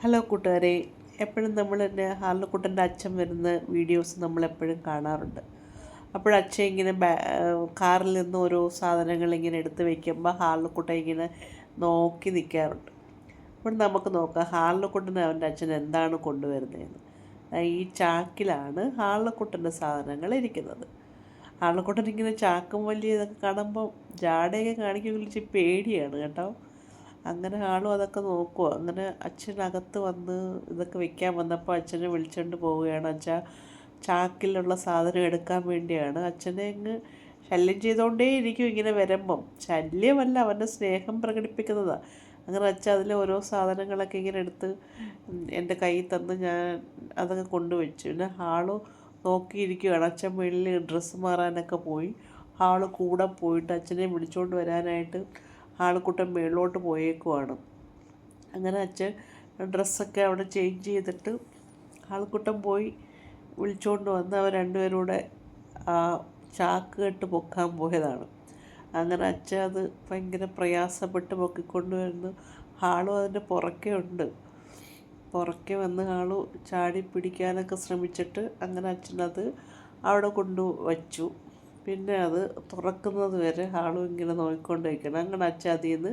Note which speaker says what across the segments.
Speaker 1: Hello കൂട്ടുകാരെ, എപ്പോഴും നമ്മൾ തന്നെ ഹാർലക്കുട്ടൻ്റെ അച്ഛൻ വരുന്ന വീഡിയോസ് നമ്മളെപ്പോഴും കാണാറുണ്ട്. അച്ഛൻ ഇങ്ങനെ കാറിൽ നിന്ന് ഓരോ സാധനങ്ങൾ ഇങ്ങനെ എടുത്ത് വയ്ക്കുമ്പോൾ ഹാർലക്കുട്ടൻ ഇങ്ങനെ നോക്കി നിൽക്കാറുണ്ട്. അപ്പോൾ നമുക്ക് നോക്കാം ഹാർലക്കുട്ടന് അവൻ്റെ അച്ഛൻ എന്താണ് കൊണ്ടുവരുന്നതെന്ന്. ഈ ചാക്കിലാണ് ഹാർലക്കുട്ടൻ്റെ സാധനങ്ങൾ ഇരിക്കുന്നത്. ഹാർലക്കുട്ടൻ ഇങ്ങനെ ചാക്കും വലിയ ഇതൊക്കെ കാണുമ്പോൾ ജാടയൊക്കെ കാണിക്കുമ്പോൾ ഇച്ചിരി പേടിയാണ് കേട്ടോ. അങ്ങനെ ആളും അതൊക്കെ നോക്കുക. അങ്ങനെ അച്ഛനകത്ത് വന്ന് ഇതൊക്കെ വെക്കാൻ വന്നപ്പോൾ അച്ഛനെ വിളിച്ചുകൊണ്ട് പോവുകയാണ്. അച്ഛാ, ചാക്കിലുള്ള സാധനം എടുക്കാൻ വേണ്ടിയാണ്. അച്ഛനെ അങ്ങ് ശല്യം ചെയ്തുകൊണ്ടേ ഇരിക്കും. ഇങ്ങനെ വരുമ്പം ശല്യമല്ല, അവൻ്റെ സ്നേഹം പ്രകടിപ്പിക്കുന്നതാണ്. അങ്ങനെ അച്ഛൻ അതിലെ ഓരോ സാധനങ്ങളൊക്കെ ഇങ്ങനെ എടുത്ത് എൻ്റെ കയ്യിൽ തന്ന് ഞാൻ അതൊക്കെ കൊണ്ടുവച്ചു. പിന്നെ ഹാള് നോക്കിയിരിക്കുകയാണ്. അച്ഛൻ വെളിയിൽ ഡ്രസ്സ് മാറാനൊക്കെ പോയി. ഹാള് കൂടെ പോയിട്ട് അച്ഛനെ വിളിച്ചുകൊണ്ട് വരാനായിട്ട് ആൾക്കൂട്ടം മേളിലോട്ട് പോയേക്കുവാണ്. അങ്ങനെ അച്ഛൻ ഡ്രസ്സൊക്കെ അവിടെ ചേഞ്ച് ചെയ്തിട്ട് ആൾക്കൂട്ടം പോയി വിളിച്ചുകൊണ്ട് വന്ന് അവർ രണ്ടുപേരും കൂടെ ആ ചാക്ക് കെട്ട് പൊക്കാൻ പോയതാണ്. അങ്ങനെ അച്ഛൻ അത് ഭയങ്കര പ്രയാസപ്പെട്ട് പൊക്കിക്കൊണ്ട് വരുന്നു. ആളും അതിൻ്റെ പുറകെ ഉണ്ട്. പുറകെ വന്ന് ആള് ചാടി പിടിക്കാനൊക്കെ ശ്രമിച്ചിട്ട് അങ്ങനെ അച്ഛനത് അവിടെ കൊണ്ടുവച്ചു. പിന്നെ അത് തുറക്കുന്നത് വരെ ഹാളും ഇങ്ങനെ നോക്കിക്കൊണ്ട് വയ്ക്കണം. അങ്ങനെ അച്ഛൻ അതിൽ നിന്ന്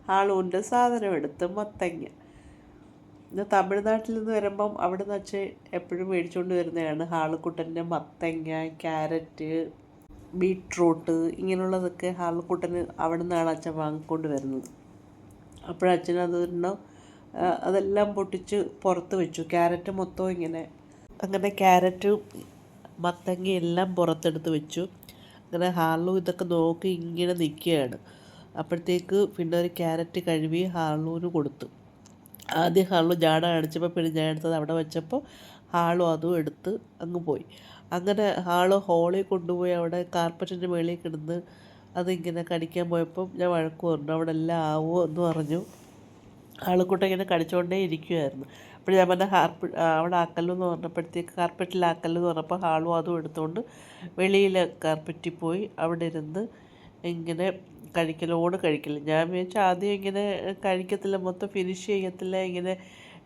Speaker 1: ഹാളുവിൻ്റെ സാധനം എടുത്ത് മത്തങ്ങ. ഇത് തമിഴ്നാട്ടിൽ നിന്ന് വരുമ്പം അവിടെ നിന്ന് അച്ഛൻ എപ്പോഴും മേടിച്ചുകൊണ്ട് വരുന്നതാണ് ഹാളുക്കുട്ടൻ്റെ മത്തങ്ങ, ക്യാരറ്റ്, ബീട്രൂട്ട് ഇങ്ങനെയുള്ളതൊക്കെ ഹാളുക്കുട്ടന് അവിടെ നിന്നാണ് അച്ഛൻ വാങ്ങിക്കൊണ്ട് വരുന്നത്. അപ്പോഴച്ഛനതൊരെണ്ണം അതെല്ലാം പൊട്ടിച്ച് പുറത്ത് വെച്ചു. ക്യാരറ്റ് മൊത്തം ഇങ്ങനെ അങ്ങനെ ക്യാരറ്റും മത്തങ്ങയെല്ലാം പുറത്തെടുത്ത് വെച്ചു. അങ്ങനെ ഹാർലു ഇതൊക്കെ നോക്കി ഇങ്ങനെ നിൽക്കുകയാണ്. അപ്പോഴത്തേക്ക് പിന്നെ ഒരു ക്യാരറ്റ് കഴുകി ഹാർലുവിന് കൊടുത്തു. ആദ്യം ഹാർലു ജാട കാണിച്ചപ്പോൾ പിന്നെ ഞാൻ എടുത്തത് അവിടെ വെച്ചപ്പോൾ ഹാളു അതും എടുത്ത് അങ്ങ് പോയി. അങ്ങനെ ഹാളു ഹോളിൽ കൊണ്ടുപോയി അവിടെ കാർപ്പറ്റിൻ്റെ മേളിൽ കിടന്ന് അതിങ്ങനെ കടിക്കാൻ പോയപ്പം ഞാൻ വഴക്ക് പറഞ്ഞു. അവിടെ എല്ലാം ആവുമോ എന്ന് പറഞ്ഞു. ആളുകൂട്ടം ഇങ്ങനെ കടിച്ചുകൊണ്ടേ ഇരിക്കുമായിരുന്നു. അപ്പോൾ ഞാൻ പറഞ്ഞ അവിടെ ആക്കല്ലോ എന്ന് പറഞ്ഞപ്പോഴത്തേക്ക് കാർപ്പറ്റിലാക്കല്ലോ എന്ന് പറഞ്ഞപ്പോൾ ഹാളും അതും എടുത്തുകൊണ്ട് വെളിയിൽ കാർപ്പറ്റിൽ പോയി അവിടെ ഇരുന്ന് ഇങ്ങനെ കഴിക്കല്. ഞാൻ വിചാരിച്ചു ആദ്യം ഇങ്ങനെ കഴിക്കത്തില്ല, മൊത്തം ഫിനിഷ് ചെയ്യത്തില്ല, ഇങ്ങനെ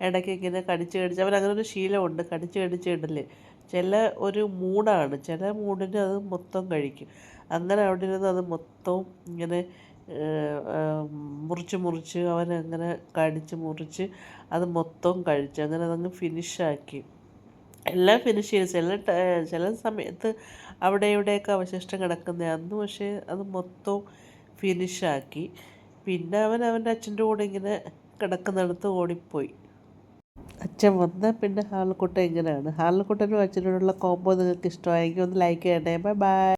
Speaker 1: ഇടയ്ക്ക് ഇങ്ങനെ കടിച്ച് അവനങ്ങനെ ഒരു ശീലമുണ്ട്, കടിച്ച് ഇടല്. ചില ഒരു മൂടാണ്, ചില മൂടിന് അത് മൊത്തം കഴിക്കും. അങ്ങനെ അവിടെ ഇരുന്ന് അത് മൊത്തം ഇങ്ങനെ മുറിച്ച് അവനങ്ങനെ കടിച്ച് മുറിച്ച് അത് മൊത്തം കഴിച്ചു. അങ്ങനെ അതങ്ങ് ഫിനിഷാക്കി. എല്ലാം ഫിനിഷ് ചെയ്ത് ചില സമയത്ത് അവിടെ ഇവിടെയൊക്കെ അവശിഷ്ടം കിടക്കുന്നത് അന്ന്, പക്ഷേ അത് മൊത്തം ഫിനിഷാക്കി. പിന്നെ അവൻ്റെ അച്ഛൻ്റെ കൂടെ ഇങ്ങനെ കിടക്കുന്നിടത്ത് ഓടിപ്പോയി. അച്ഛൻ വന്നാൽ പിന്നെ ഹാൾക്കുട്ടൻ ഇങ്ങനെയാണ്. ഹാൾക്കുട്ടനും അച്ഛനോടുള്ള കോംബോ നിങ്ങൾക്ക് ഇഷ്ടമായെങ്കിൽ ഒന്ന് ലൈക്ക് ചെയ്യണേ. Bye bye.